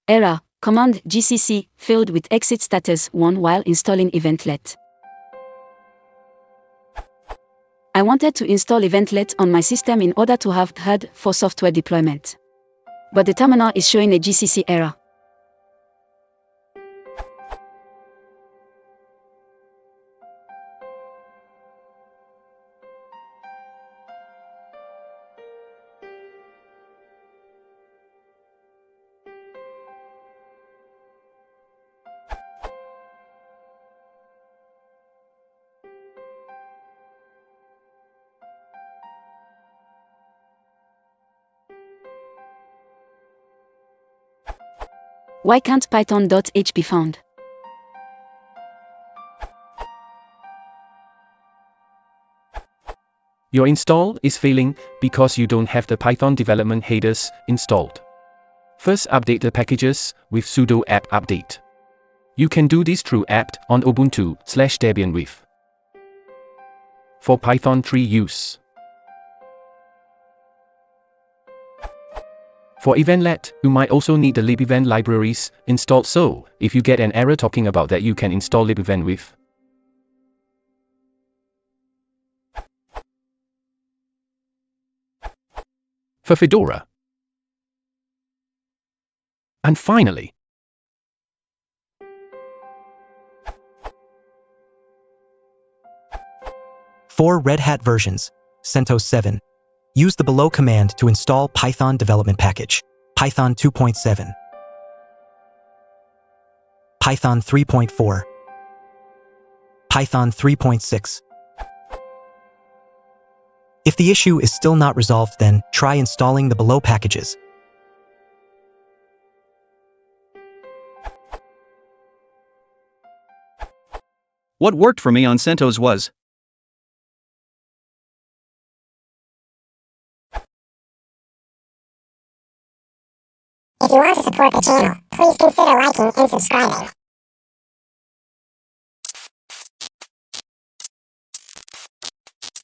Error, command gcc failed with exit status 1 while installing Eventlet. I wanted to install Eventlet on my system in order to have HUD for software deployment. But the terminal is showing a gcc error. Why can't python.h be found? Your install is failing because you don't have the Python development headers installed. First, update the packages with sudo apt update. You can do this through apt on ubuntu/debian with. For Python 3 use. For Eventlet, you might also need the libevent libraries installed, so if you get an error talking about that, you can install libevent with. For Fedora. And finally, for Red Hat versions, CentOS 7. Use the below command to install Python development package, Python 2.7, Python 3.4, Python 3.6. If the issue is still not resolved, then try installing the below packages. What worked for me on CentOS was If you want to support the channel, please consider liking and subscribing.